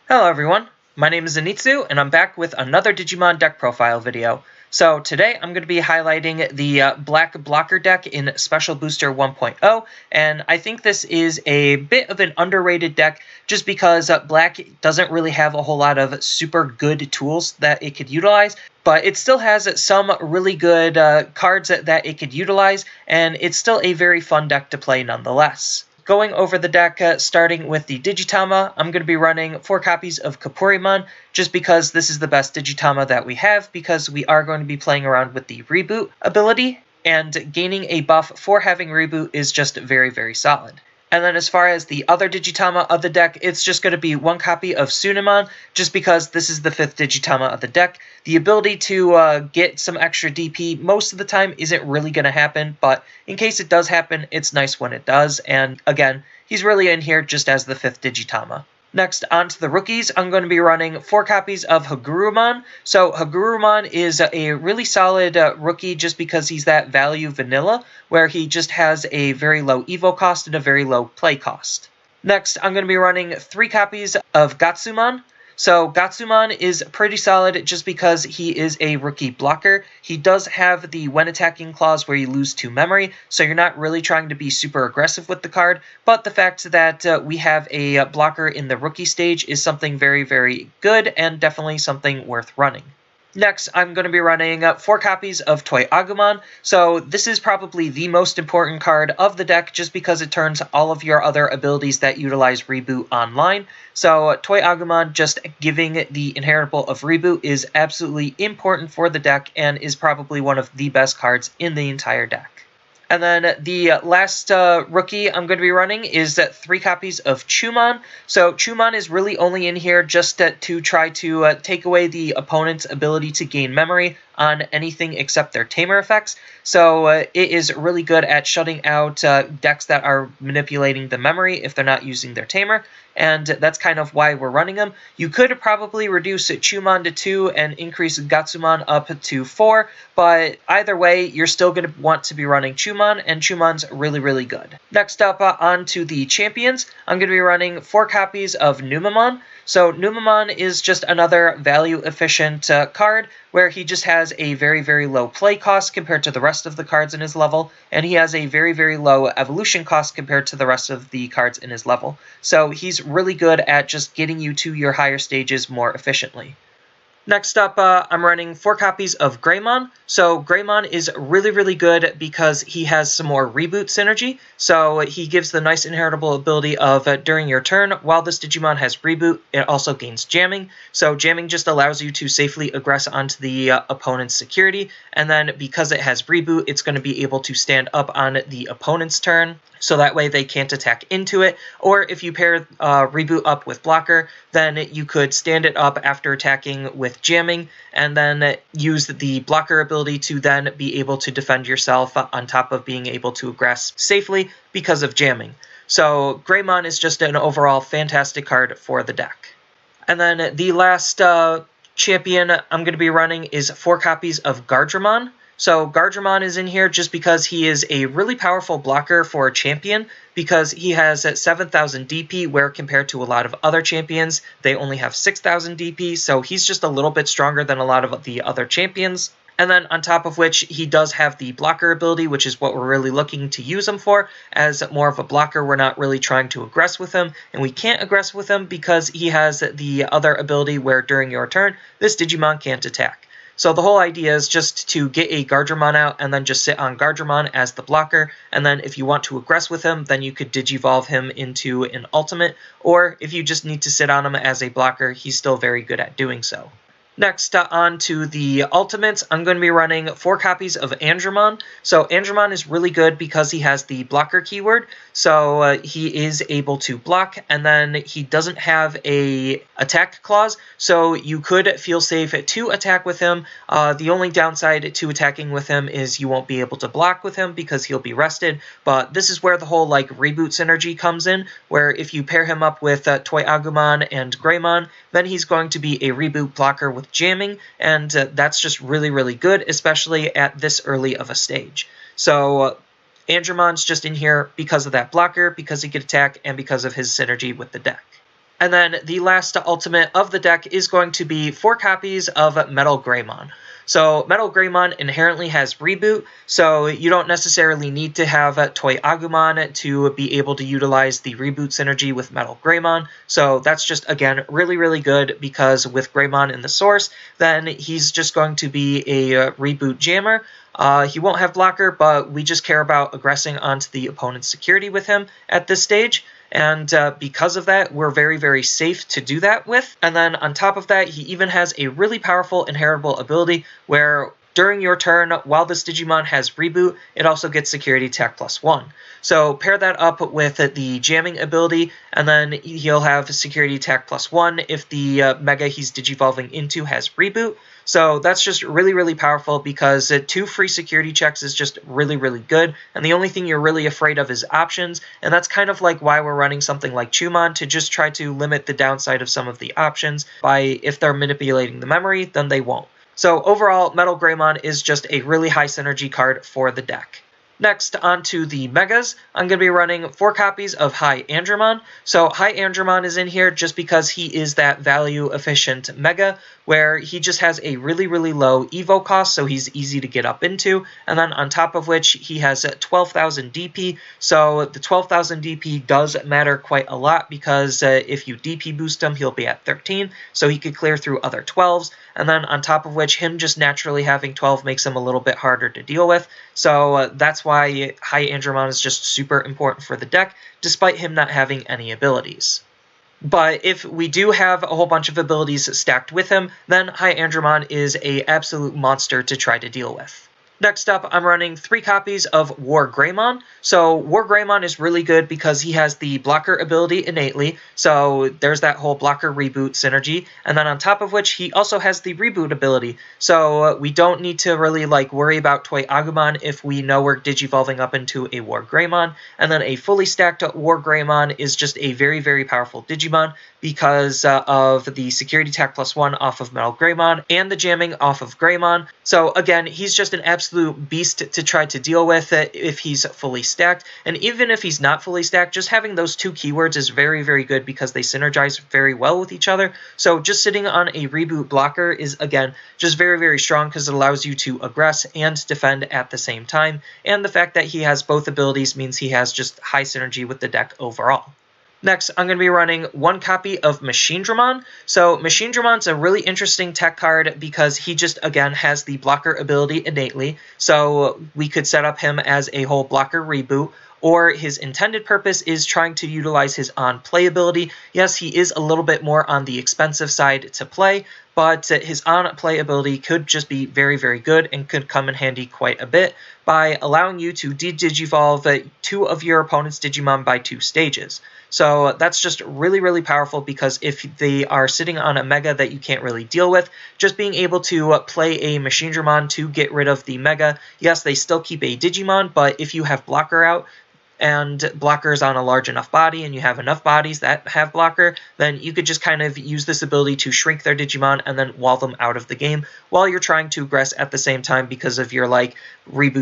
Hello everyone, my name is Anitsu and I'm back with another Digimon deck profile video. So today I'm going to be highlighting the Black Blocker deck in Special Booster 1.0, and I think this is a bit of an underrated deck just because Black doesn't really have a whole lot of super good tools that it could utilize, but it still has some really good cards that it could utilize, and it's still a very fun deck to play nonetheless. Going over the deck, starting with the Digitama, I'm going to be running 4 copies of Kapurimmon, just because this is the best Digitama that we have, because we are going to be playing around with the reboot ability, and gaining a buff for having reboot is just very, very solid. And then as far as the other Digitama of the deck, it's just going to be 1 copy of Sunemon, just because this is the 5th Digitama of the deck. The ability to get some extra DP most of the time isn't really going to happen, but in case it does happen, it's nice when it does. And again, he's really in here just as the 5th Digitama. Next, on to the rookies, I'm going to be running 4 copies of Hagurumon. So Hagurumon is a really solid rookie just because he's that value vanilla, where he just has a very low evo cost and a very low play cost. Next, I'm going to be running 3 copies of Gatsumon. So Gatsumon is pretty solid just because he is a rookie blocker. He does have the when attacking clause where you lose 2 memory, so you're not really trying to be super aggressive with the card, but the fact that we have a blocker in the rookie stage is something very, very good and definitely something worth running. Next, I'm going to be running 4 copies of Toy Agumon. So this is probably the most important card of the deck just because it turns all of your other abilities that utilize Reboot online. So Toy Agumon just giving the inheritable of Reboot is absolutely important for the deck and is probably one of the best cards in the entire deck. And then the last rookie I'm going to be running is 3 copies of Chumon. So Chumon is really only in here just to try to take away the opponent's ability to gain memory on anything except their tamer effects. So it is really good at shutting out decks that are manipulating the memory if they're not using their tamer, and that's kind of why we're running them. You could probably reduce Chumon to 2 and increase Gatsumon up to 4, but either way, you're still going to want to be running Chumon, and Chumon's really, really good. Next up, on to the champions. I'm going to be running 4 copies of Millenniummon. So Millenniummon is just another value-efficient card, where he just has a very, very low play cost compared to the rest of the cards in his level, and he has a very, very low evolution cost compared to the rest of the cards in his level. So he's really good at just getting you to your higher stages more efficiently. Next up, I'm running 4 copies of Greymon. So Greymon is really, really good because he has some more reboot synergy. So he gives the nice inheritable ability of during your turn, while this Digimon has reboot, it also gains jamming. So jamming just allows you to safely aggress onto the opponent's security. And then because it has reboot, it's going to be able to stand up on the opponent's turn, so that way they can't attack into it. Or if you pair reboot up with blocker, then you could stand it up after attacking with jamming, and then use the blocker ability to then be able to defend yourself on top of being able to aggress safely because of jamming. So Greymon is just an overall fantastic card for the deck. And then the last champion I'm going to be running is 4 copies of Gardramon. So Gardramon is in here just because he is a really powerful blocker for a champion, because he has 7,000 DP, where compared to a lot of other champions, they only have 6,000 DP, so he's just a little bit stronger than a lot of the other champions. And then on top of which, he does have the blocker ability, which is what we're really looking to use him for. As more of a blocker, we're not really trying to aggress with him, and we can't aggress with him because he has the other ability where during your turn, this Digimon can't attack. So the whole idea is just to get a Gardramon out and then just sit on Gardramon as the blocker, and then if you want to aggress with him, then you could Digivolve him into an ultimate, or if you just need to sit on him as a blocker, he's still very good at doing so. Next, on to the ultimates, I'm going to be running 4 copies of Andromon. So Andromon is really good because he has the blocker keyword, so he is able to block, and then he doesn't have a attack clause, so you could feel safe to attack with him. The only downside to attacking with him is you won't be able to block with him because he'll be rested, but this is where the whole reboot synergy comes in, where if you pair him up with Toy Agumon and Greymon, then he's going to be a reboot blocker with jamming, and that's just really, really good, especially at this early of a stage. So Andromon's just in here because of that blocker, because he can attack, and because of his synergy with the deck. And then the last ultimate of the deck is going to be 4 copies of Metal Greymon. So Metal Greymon inherently has reboot, so you don't necessarily need to have Toy Agumon to be able to utilize the reboot synergy with Metal Greymon. So that's just, again, really, really good, because with Greymon in the source, then he's just going to be a reboot jammer. He won't have blocker, but we just care about aggressing onto the opponent's security with him at this stage. And because of that, we're very, very safe to do that with. And then on top of that, he even has a really powerful inheritable ability where during your turn, while this Digimon has reboot, it also gets security attack +1. So pair that up with the jamming ability, and then he'll have security attack +1 if the Mega he's Digivolving into has reboot. So that's just really, really powerful, because 2 free security checks is just really, really good. And the only thing you're really afraid of is options. And that's kind of like why we're running something like Chumon, to just try to limit the downside of some of the options by, if they're manipulating the memory, then they won't. So overall, Metal Greymon is just a really high synergy card for the deck. Next, on to the Megas. I'm going to be running 4 copies of High Andromon. So High Andromon is in here just because he is that value-efficient Mega, where he just has a really, really low Evo cost, so he's easy to get up into. And then on top of which, he has 12,000 DP, so the 12,000 DP does matter quite a lot, because if you DP boost him, he'll be at 13, so he could clear through other 12s. And then on top of which, him just naturally having 12 makes him a little bit harder to deal with. So that's why High Andromon is just super important for the deck, despite him not having any abilities. But if we do have a whole bunch of abilities stacked with him, then High Andromon is an absolute monster to try to deal with. Next up, I'm running 3 copies of War Greymon. So War Greymon is really good because he has the blocker ability innately, so there's that whole blocker reboot synergy. And then on top of which, he also has the reboot ability, so we don't need to really worry about Toy Agumon if we know we're Digivolving up into a War Greymon. And then a fully stacked War Greymon is just a very, very powerful Digimon because of the security attack +1 off of Metal Greymon and the jamming off of Greymon. So again, he's just an absolute beast to try to deal with if he's fully stacked. And even if he's not fully stacked, just having those 2 keywords is very, very good because they synergize very well with each other. So just sitting on a reboot blocker is, again, just very, very strong because it allows you to aggress and defend at the same time. And the fact that he has both abilities means he has just high synergy with the deck overall. Next, I'm going to be running 1 copy of Machinedramon. So Machinedramon's a really interesting tech card because he just, again, has the blocker ability innately. So we could set up him as a whole blocker reboot, or his intended purpose is trying to utilize his on-play ability. Yes, he is a little bit more on the expensive side to play, but his on-play ability could just be very, very good and could come in handy quite a bit by allowing you to de-Digivolve 2 of your opponent's Digimon by 2 stages. So that's just really, really powerful because if they are sitting on a Mega that you can't really deal with, just being able to play a Machinedramon to get rid of the Mega, yes, they still keep a Digimon, but if you have blocker out, and blocker is on a large enough body, and you have enough bodies that have blocker, then you could just kind of use this ability to shrink their Digimon and then wall them out of the game while you're trying to aggress at the same time because of your, reboot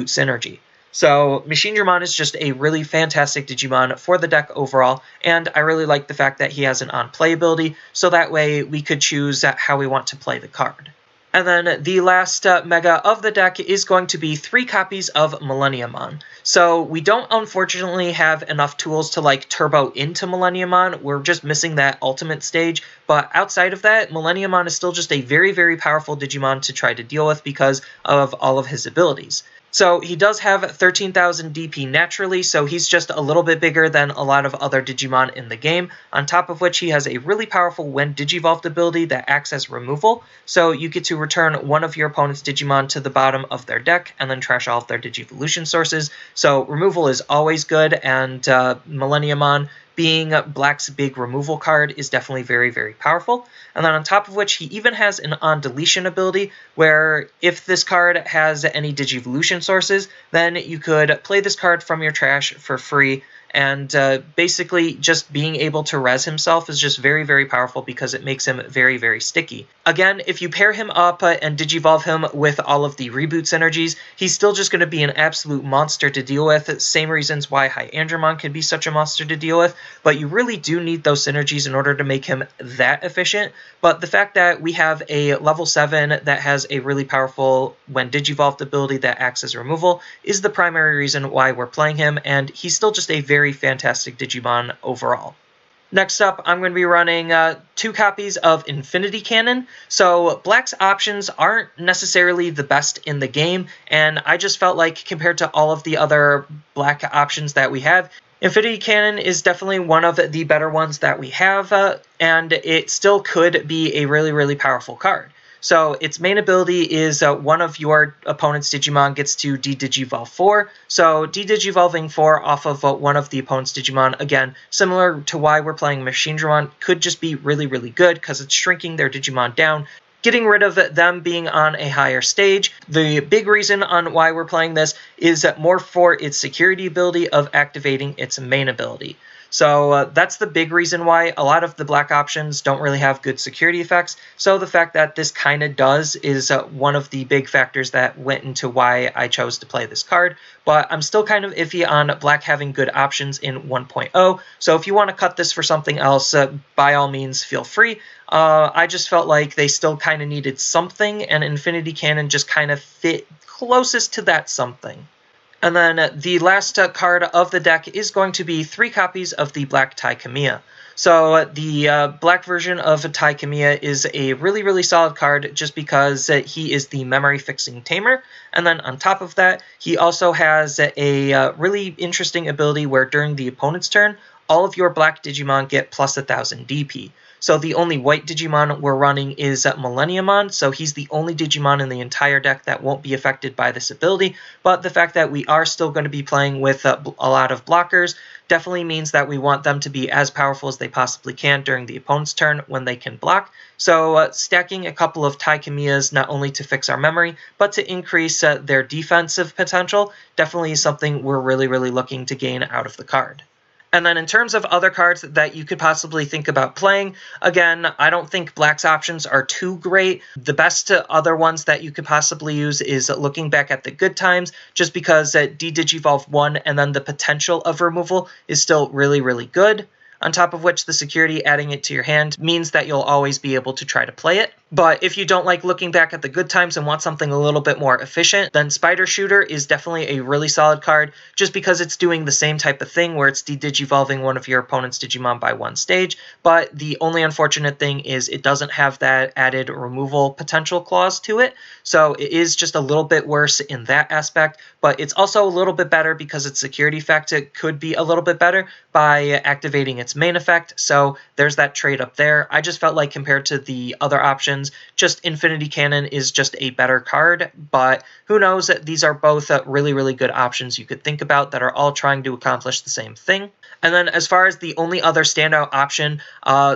synergy. So Machinedramon is just a really fantastic Digimon for the deck overall, and I really like the fact that he has an on-play ability, so that way we could choose how we want to play the card. And then the last Mega of the deck is going to be 3 copies of Millenniummon. So we don't unfortunately have enough tools to turbo into Millenniummon. We're just missing that ultimate stage. But outside of that, Millenniummon is still just a very, very powerful Digimon to try to deal with because of all of his abilities. So he does have 13,000 DP naturally, so he's just a little bit bigger than a lot of other Digimon in the game, on top of which he has a really powerful when Digivolved ability that acts as removal, so you get to return one of your opponent's Digimon to the bottom of their deck and then trash all of their Digivolution sources. So removal is always good, and Millenniummon, being Black's big removal card, is definitely very, very powerful. And then on top of which, he even has an on-deletion ability, where if this card has any Digivolution sources, then you could play this card from your trash for free and basically just being able to res himself is just very, very powerful because it makes him very, very sticky. Again, if you pair him up and digivolve him with all of the reboot synergies, he's still just going to be an absolute monster to deal with. Same reasons why Millenniummon can be such a monster to deal with, but you really do need those synergies in order to make him that efficient. But the fact that we have a level 7 that has a really powerful when digivolved ability that acts as removal is the primary reason why we're playing him, and he's still just a very fantastic Digimon overall. Next up, I'm going to be running 2 copies of Infinity Cannon. So Black's options aren't necessarily the best in the game, and I just felt like compared to all of the other Black options that we have, Infinity Cannon is definitely one of the better ones that we have, and it still could be a really, really powerful card. So its main ability is one of your opponent's Digimon gets to de-digivolve 4. So de-digivolving 4 off of one of the opponent's Digimon, again, similar to why we're playing Machinedramon, could just be really, really good because it's shrinking their Digimon down, getting rid of them being on a higher stage. The big reason on why we're playing this is more for its security ability of activating its main ability. So that's the big reason why a lot of the Black options don't really have good security effects. So the fact that this kind of does is one of the big factors that went into why I chose to play this card. But I'm still kind of iffy on Black having good options in 1.0. So if you want to cut this for something else, by all means, feel free. I just felt like they still kind of needed something, and Infinity Cannon just kind of fit closest to that something. And then the last card of the deck is going to be 3 copies of the Black Tai Kamiya. So the Black version of Tai Kamiya is a really, really solid card just because he is the memory fixing tamer. And then on top of that, he also has a really interesting ability where during the opponent's turn, all of your Black Digimon get plus 1000 DP. So the only white Digimon we're running is Millenniummon, so he's the only Digimon in the entire deck that won't be affected by this ability, but the fact that we are still going to be playing with a lot of blockers definitely means that we want them to be as powerful as they possibly can during the opponent's turn when they can block. So stacking a couple of Tai Kamiyas not only to fix our memory, but to increase their defensive potential definitely is something we're really, really looking to gain out of the card. And then in terms of other cards that you could possibly think about playing, again, I don't think Black's options are too great. The best other ones that you could possibly use is looking back at the good times, just because de-digivolve 1 and then the potential of removal is still really, really good. On top of which the security adding it to your hand means that you'll always be able to try to play it. But if you don't like looking back at the good times and want something a little bit more efficient, then Spider Shooter is definitely a really solid card just because it's doing the same type of thing where it's de-digivolving one of your opponent's Digimon by 1 stage. But the only unfortunate thing is it doesn't have that added removal potential clause to it. So it is just a little bit worse in that aspect, but it's also a little bit better because its security effect could be a little bit better by activating its main effect. So there's that trade up there. I just felt like compared to the other options, just Infinity Cannon is just a better card, but who knows, these are both really, really good options you could think about that are all trying to accomplish the same thing. And then as far as the only other standout option,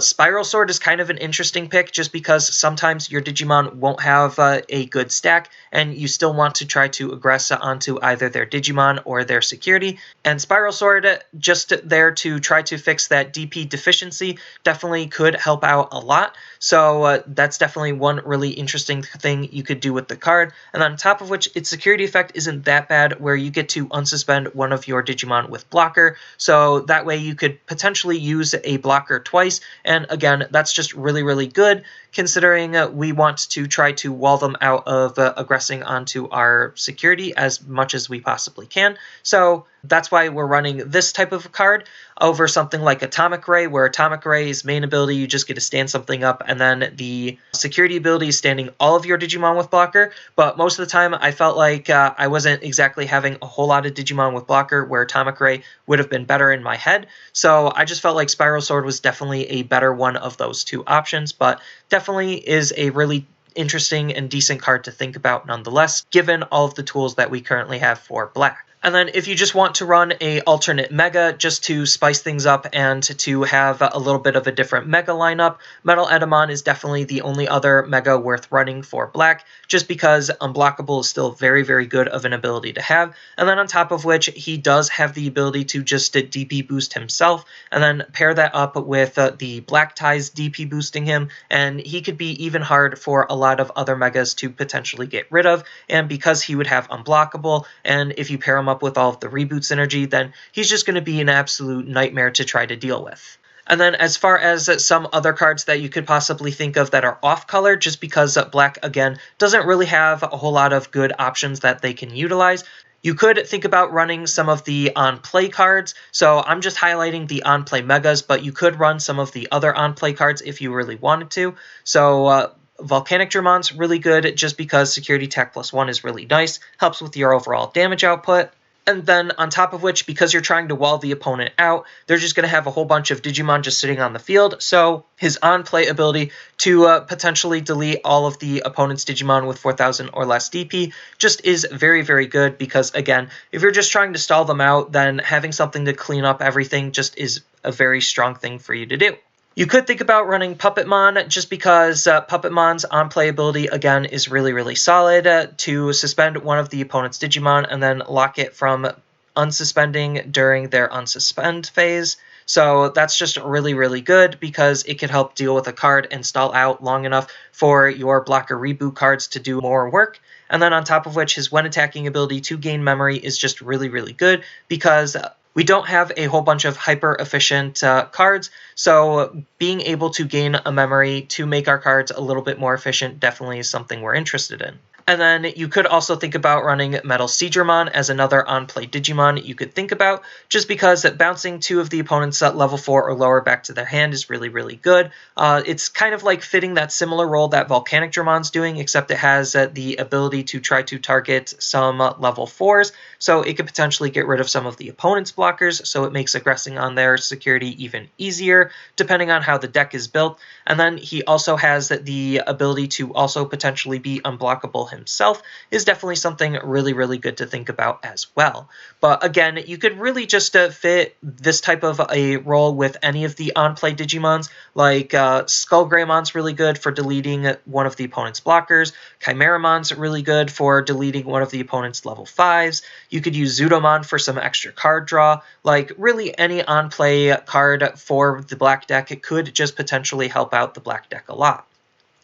Spiral Sword is kind of an interesting pick just because sometimes your Digimon won't have a good stack and you still want to try to aggress onto either their Digimon or their security. And Spiral Sword, just there to try to fix that DP deficiency, definitely could help out a lot. So that's definitely one really interesting thing you could do with the card. And on top of which, its security effect isn't that bad where you get to unsuspend one of your Digimon with blocker. So that way you could potentially use a blocker twice. And again, that's just really, really good considering we want to try to wall them out of aggressing onto our security as much as we possibly can. So that's why we're running this type of card over something like Atomic Ray, where Atomic Ray's main ability, you just get to stand something up, and then the security ability is standing all of your Digimon with blocker. But most of the time, I felt like I wasn't exactly having a whole lot of Digimon with blocker, where Atomic Ray would have been better in my head. So I just felt like Spiral Sword was definitely a better one of those two options, but definitely is a really interesting and decent card to think about nonetheless, given all of the tools that we currently have for Black. And then if you just want to run a alternate mega just to spice things up and to have a little bit of a different mega lineup, Millenniummon is definitely the only other mega worth running for black, just because Unblockable is still very, very good of an ability to have. And then on top of which, he does have the ability to just DP boost himself, and then pair that up with the Black Ties DP boosting him, and he could be even hard for a lot of other megas to potentially get rid of. And because he would have Unblockable, and if you pair him up with all of the reboot synergy, then he's just going to be an absolute nightmare to try to deal with. And then as far as some other cards that you could possibly think of that are off-color, just because black, again, doesn't really have a whole lot of good options that they can utilize, you could think about running some of the on-play cards. So I'm just highlighting the on-play megas, but you could run some of the other on-play cards if you really wanted to. So Volcanic Dramon's really good just because Security Tech +1 is really nice, helps with your overall damage output. And then on top of which, because you're trying to wall the opponent out, they're just going to have a whole bunch of Digimon just sitting on the field. So his on-play ability to potentially delete all of the opponent's Digimon with 4,000 or less DP just is very, very good because, again, if you're just trying to stall them out, then having something to clean up everything just is a very strong thing for you to do. You could think about running Puppetmon just because Puppetmon's on-play ability, again, is really, really solid to suspend one of the opponent's Digimon and then lock it from unsuspending during their unsuspend phase. So that's just really, really good because it could help deal with a card and stall out long enough for your blocker reboot cards to do more work. And then on top of which, his when attacking ability to gain memory is just really, really good because we don't have a whole bunch of hyper-efficient cards, so being able to gain a memory to make our cards a little bit more efficient definitely is something we're interested in. And then you could also think about running Metal Seadramon as another on-play Digimon you could think about, just because bouncing two of the opponents at level 4 or lower back to their hand is really, really good. It's kind of like fitting that similar role that Volcanic Dramon's doing, except it has the ability to try to target some level 4s, so it could potentially get rid of some of the opponent's blockers, so it makes aggressing on their security even easier, depending on how the deck is built. And then he also has the ability to also potentially be unblockable himself, is definitely something really, really good to think about as well. But again, you could really just fit this type of a role with any of the on-play Digimons, like Skullgreymon's really good for deleting one of the opponent's blockers, Chimeramon's really good for deleting one of the opponent's level 5s, you could use Zudomon for some extra card draw, like really any on-play card for the black deck could just potentially help out the black deck a lot,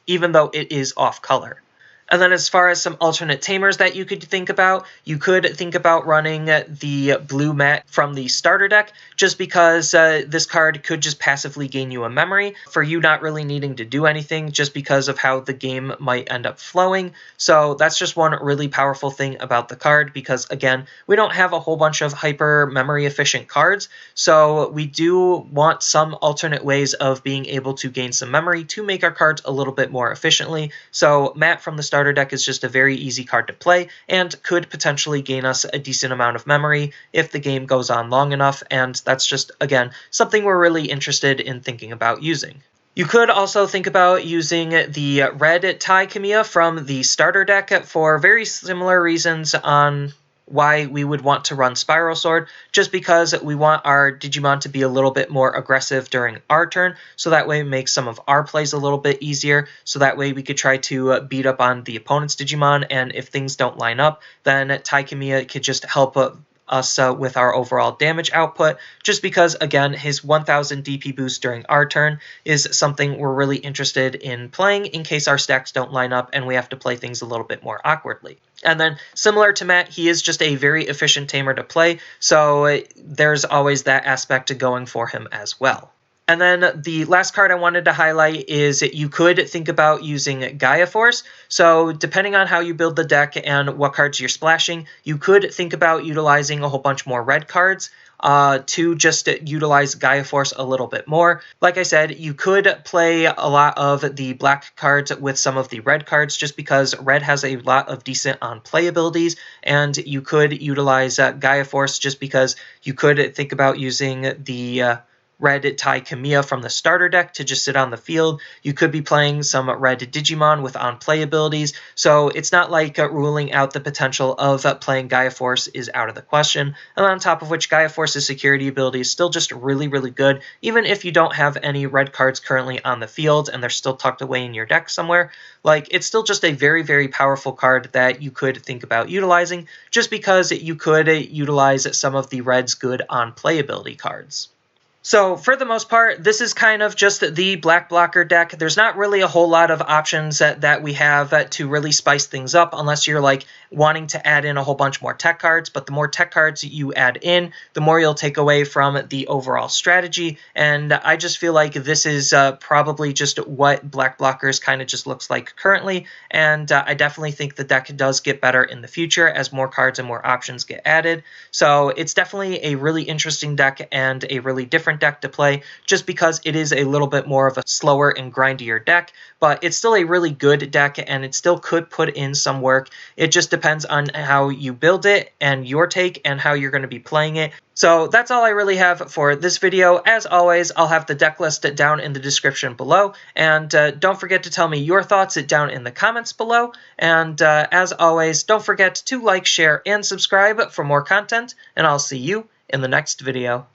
even though it is off-color. And then as far as some alternate tamers that you could think about running the blue mat from the starter deck, just because this card could just passively gain you a memory for you not really needing to do anything just because of how the game might end up flowing. So that's just one really powerful thing about the card because, again, we don't have a whole bunch of hyper memory efficient cards, so we do want some alternate ways of being able to gain some memory to make our cards a little bit more efficiently. So Matt from the starter deck is just a very easy card to play and could potentially gain us a decent amount of memory if the game goes on long enough, and that's just, again, something we're really interested in thinking about using. You could also think about using the red Tai Kamiya from the starter deck for very similar reasons on why we would want to run Spiral Sword, just because we want our Digimon to be a little bit more aggressive during our turn, so that way it makes some of our plays a little bit easier, so that way we could try to beat up on the opponent's Digimon, and if things don't line up, then Tai Kamiya could just help us with our overall damage output, just because, again, his 1000 DP boost during our turn is something we're really interested in playing in case our stacks don't line up and we have to play things a little bit more awkwardly. And then, similar to Matt, he is just a very efficient tamer to play, so there's always that aspect going for him as well. And then the last card I wanted to highlight is you could think about using Gaia Force. So depending on how you build the deck and what cards you're splashing, you could think about utilizing a whole bunch more red cards to just utilize Gaia Force a little bit more. Like I said, you could play a lot of the black cards with some of the red cards just because red has a lot of decent on-play abilities, and you could utilize Gaia Force just because you could think about using the red Tai Kamiya from the starter deck to just sit on the field. You could be playing some red Digimon with on-play abilities, so it's not like ruling out the potential of playing Gaia Force is out of the question. And on top of which, Gaia Force's security ability is still just really, really good, even if you don't have any red cards currently on the field and they're still tucked away in your deck somewhere. Like, it's still just a very, very powerful card that you could think about utilizing, just because you could utilize some of the red's good on-play ability cards. So for the most part, this is kind of just the black blocker deck. There's not really a whole lot of options that we have to really spice things up, unless you're like wanting to add in a whole bunch more tech cards. But the more tech cards you add in, the more you'll take away from the overall strategy. And I just feel like this is probably just what black blockers kind of just looks like currently. And I definitely think the deck does get better in the future as more cards and more options get added. So it's definitely a really interesting deck and a really different deck to play, just because it is a little bit more of a slower and grindier deck, but it's still a really good deck and it still could put in some work. It just depends on how you build it and your take and how you're going to be playing it. So that's all I really have for this video. As always, I'll have the deck list down in the description below, and don't forget to tell me your thoughts down in the comments below. And as always, don't forget to like, share, and subscribe for more content, and I'll see you in the next video.